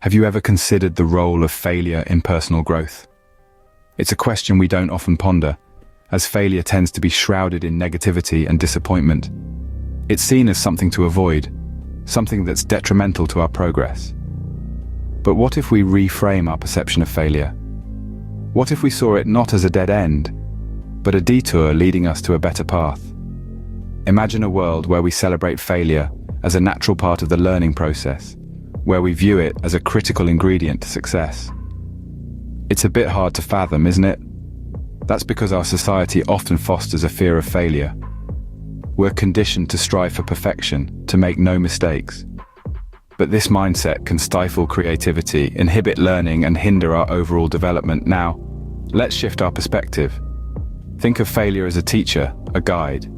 Have you ever considered the role of failure in personal growth? It's a question we don't often ponder, as failure tends to be shrouded in negativity and disappointment. It's seen as something to avoid, something that's detrimental to our progress. But what if we reframe our perception of failure? What if we saw it not as a dead end, but a detour leading us to a better path? Imagine a world where we celebrate failure as a natural part of the learning process, where we view it as a critical ingredient to success. It's a bit hard to fathom, isn't it? That's because our society often fosters a fear of failure. We're conditioned to strive for perfection, to make no mistakes. But this mindset can stifle creativity, inhibit learning, and hinder our overall development. Now, let's shift our perspective. Think of failure as a teacher, a guide.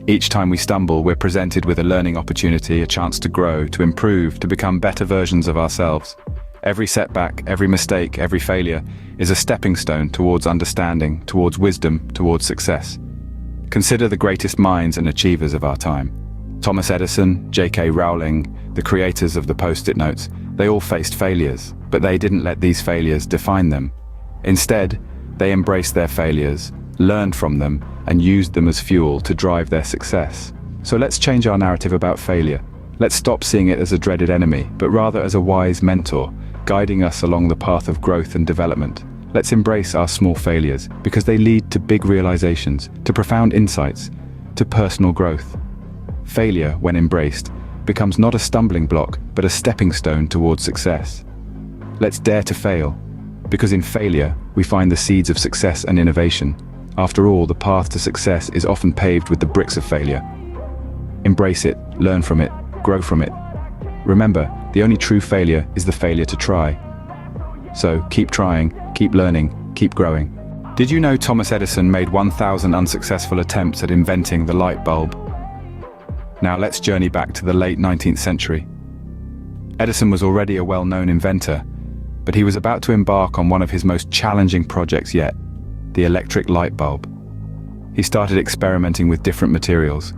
Each time we stumble, we're presented with a learning opportunity, a chance to grow, to improve, to become better versions of ourselves. Every setback, every mistake, every failure is a stepping stone towards understanding, towards wisdom, towards success. Consider the greatest minds and achievers of our time. Thomas Edison, J.K. Rowling, the creators of the Post-it notes, they all faced failures, but they didn't let these failures define them. Instead, they embraced their failures, learned from them, and used them as fuel to drive their success. So let's change our narrative about failure. Let's stop seeing it as a dreaded enemy, but rather as a wise mentor, guiding us along the path of growth and development. Let's embrace our small failures, because they lead to big realizations, to profound insights, to personal growth. Failure, when embraced, becomes not a stumbling block, but a stepping stone towards success. Let's dare to fail, because in failure, we find the seeds of success and innovation. After all, the path to success is often paved with the bricks of failure. Embrace it, learn from it, grow from it. Remember, the only true failure is the failure to try. So keep trying, keep learning, keep growing. Did you know Thomas Edison made 1,000 unsuccessful attempts at inventing the light bulb? Now let's journey back to the late 19th century. Edison was already a well-known inventor, but he was about to embark on one of his most challenging projects yet, the electric light bulb. He started experimenting with different materials,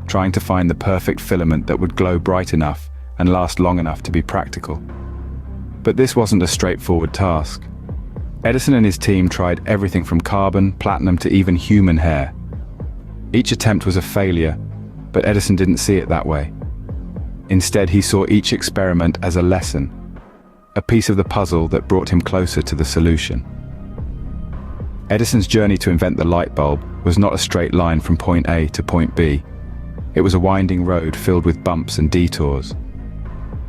trying to find the perfect filament that would glow bright enough and last long enough to be practical. But this wasn't a straightforward task. Edison and his team tried everything from carbon, platinum, to even human hair. Each attempt was a failure, but Edison didn't see it that way. Instead, he saw each experiment as a lesson, a piece of the puzzle that brought him closer to the solution. Edison's journey to invent the light bulb was not a straight line from point A to point B. It was a winding road filled with bumps and detours.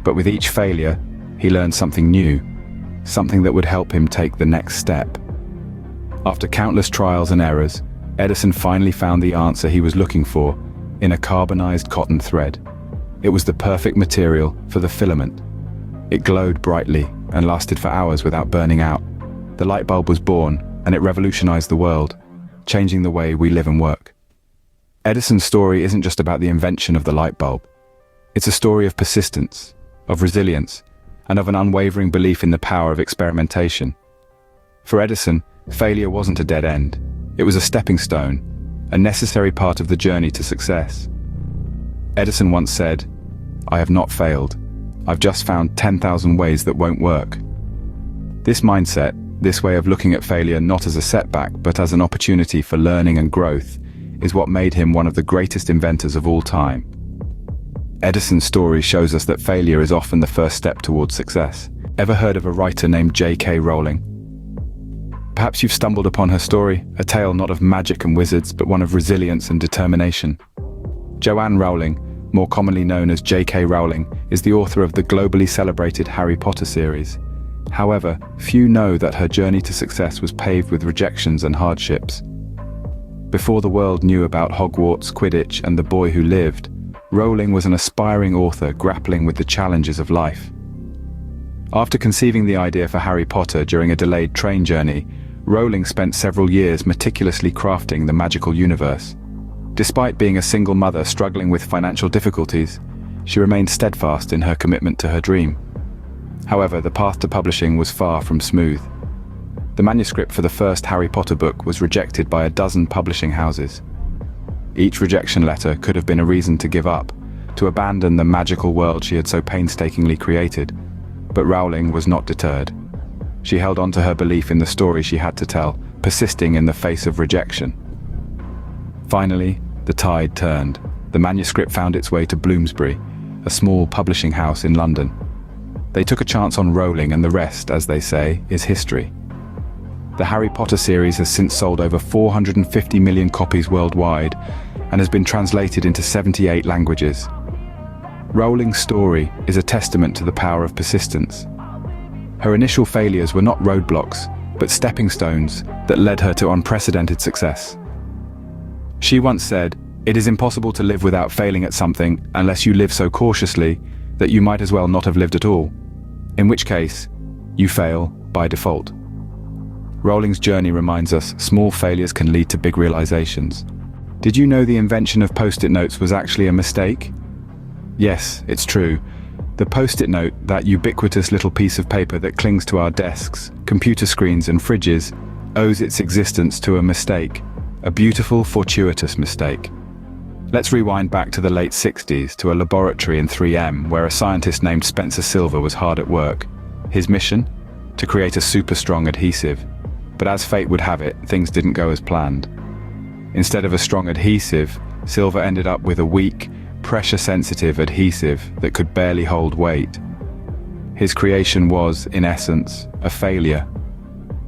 But with each failure, he learned something new, something that would help him take the next step. After countless trials and errors, Edison finally found the answer he was looking for in a carbonized cotton thread. It was the perfect material for the filament. It glowed brightly and lasted for hours without burning out. The light bulb was born, and it revolutionized the world, changing the way we live and work. Edison's story isn't just about the invention of the light bulb. It's a story of persistence, of resilience, and of an unwavering belief in the power of experimentation. For Edison, failure wasn't a dead end. It was a stepping stone, a necessary part of the journey to success. Edison once said, "I have not failed. I've just found 10,000 ways that won't work." This mindset, this way of looking at failure not as a setback but as an opportunity for learning and growth, is what made him one of the greatest inventors of all time. Edison's story shows us that failure is often the first step towards success. Ever heard of a writer named J.K. Rowling? Perhaps you've stumbled upon her story, a tale not of magic and wizards but one of resilience and determination. Joanne Rowling, more commonly known as J.K. Rowling, is the author of the globally celebrated Harry Potter series. However, few know that her journey to success was paved with rejections and hardships. Before the world knew about Hogwarts, Quidditch, and The Boy Who Lived, Rowling was an aspiring author grappling with the challenges of life. After conceiving the idea for Harry Potter during a delayed train journey, Rowling spent several years meticulously crafting the magical universe. Despite being a single mother struggling with financial difficulties, she remained steadfast in her commitment to her dream. However, the path to publishing was far from smooth. The manuscript for the first Harry Potter book was rejected by a dozen publishing houses. Each rejection letter could have been a reason to give up, to abandon the magical world she had so painstakingly created. But Rowling was not deterred. She held on to her belief in the story she had to tell, persisting in the face of rejection. Finally, the tide turned. The manuscript found its way to Bloomsbury, a small publishing house in London. They took a chance on Rowling, and the rest, as they say, is history. The Harry Potter series has since sold over 450 million copies worldwide and has been translated into 78 languages. Rowling's story is a testament to the power of persistence. Her initial failures were not roadblocks, but stepping stones that led her to unprecedented success. She once said, "It is impossible to live without failing at something unless you live so cautiously that you might as well not have lived at all, in which case, you fail by default." Rowling's journey reminds us small failures can lead to big realizations. Did you know the invention of post-it notes was actually a mistake? Yes, it's true. The post-it note, that ubiquitous little piece of paper that clings to our desks, computer screens and fridges, owes its existence to a mistake, a beautiful, fortuitous mistake. Let's rewind back to the late 60s, to a laboratory in 3M where a scientist named Spencer Silver was hard at work. His mission? To create a super strong adhesive. But as fate would have it, things didn't go as planned. Instead of a strong adhesive, Silver ended up with a weak, pressure-sensitive adhesive that could barely hold weight. His creation was, in essence, a failure.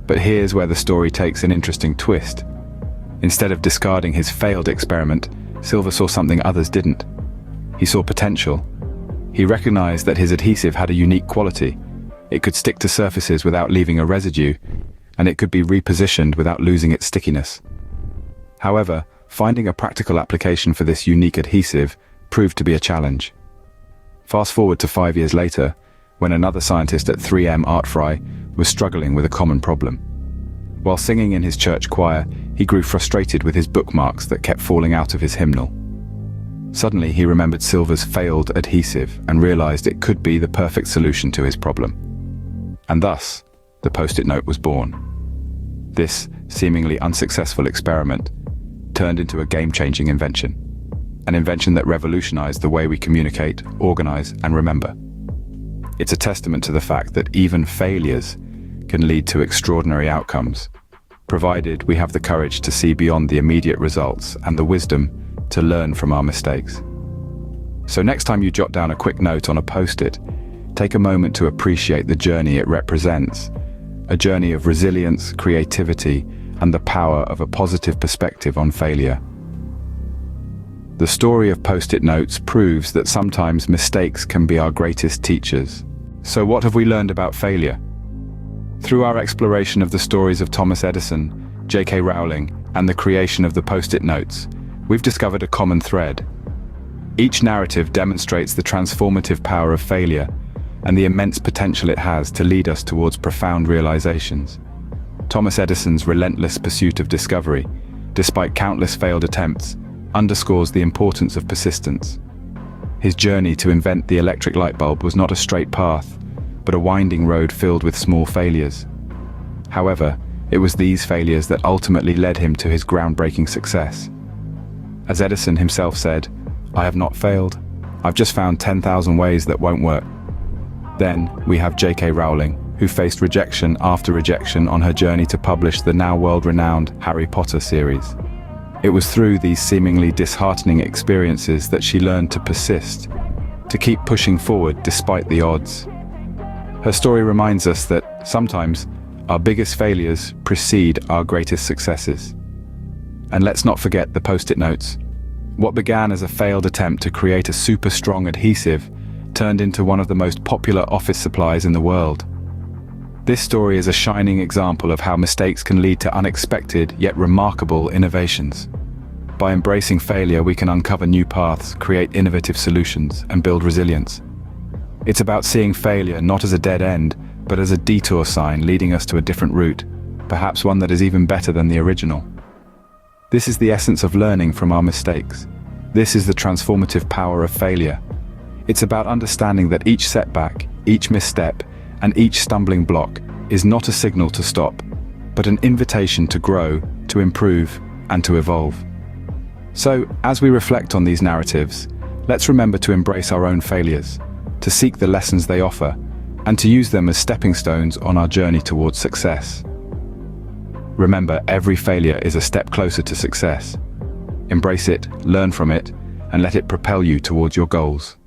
But here's where the story takes an interesting twist. Instead of discarding his failed experiment, Silver saw something others didn't. He saw potential. He recognized that his adhesive had a unique quality. It could stick to surfaces without leaving a residue, and it could be repositioned without losing its stickiness. However, finding a practical application for this unique adhesive proved to be a challenge. Fast forward to 5 years later, when another scientist at 3M Artfry was struggling with a common problem. While singing in his church choir, he grew frustrated with his bookmarks that kept falling out of his hymnal. Suddenly, he remembered Silver's failed adhesive and realized it could be the perfect solution to his problem. And thus, the post-it note was born. This seemingly unsuccessful experiment turned into a game-changing invention. An invention that revolutionized the way we communicate, organize, and remember. It's a testament to the fact that even failures can lead to extraordinary outcomes, provided we have the courage to see beyond the immediate results and the wisdom to learn from our mistakes. So next time you jot down a quick note on a post-it, take a moment to appreciate the journey it represents, a journey of resilience, creativity, and the power of a positive perspective on failure. The story of post-it notes proves that sometimes mistakes can be our greatest teachers. So what have we learned about failure? Through our exploration of the stories of Thomas Edison, J.K. Rowling, and the creation of the post-it notes, we've discovered a common thread. Each narrative demonstrates the transformative power of failure and the immense potential it has to lead us towards profound realizations. Thomas Edison's relentless pursuit of discovery, despite countless failed attempts, underscores the importance of persistence. His journey to invent the electric light bulb was not a straight path, but a winding road filled with small failures. However, it was these failures that ultimately led him to his groundbreaking success. As Edison himself said, "I have not failed. I've just found 10,000 ways that won't work." Then we have J.K. Rowling, who faced rejection after rejection on her journey to publish the now world-renowned Harry Potter series. It was through these seemingly disheartening experiences that she learned to persist, to keep pushing forward despite the odds. Her story reminds us that sometimes our biggest failures precede our greatest successes. And let's not forget the post-it notes. What began as a failed attempt to create a super strong adhesive turned into one of the most popular office supplies in the world. This story is a shining example of how mistakes can lead to unexpected yet remarkable innovations. By embracing failure, we can uncover new paths, create innovative solutions, and build resilience. It's about seeing failure not as a dead end, but as a detour sign leading us to a different route, perhaps one that is even better than the original. This is the essence of learning from our mistakes. This is the transformative power of failure. It's about understanding that each setback, each misstep, and each stumbling block is not a signal to stop, but an invitation to grow, to improve, and to evolve. So, as we reflect on these narratives, let's remember to embrace our own failures, to seek the lessons they offer, and to use them as stepping stones on our journey towards success. Remember, every failure is a step closer to success. Embrace it, learn from it, and let it propel you towards your goals.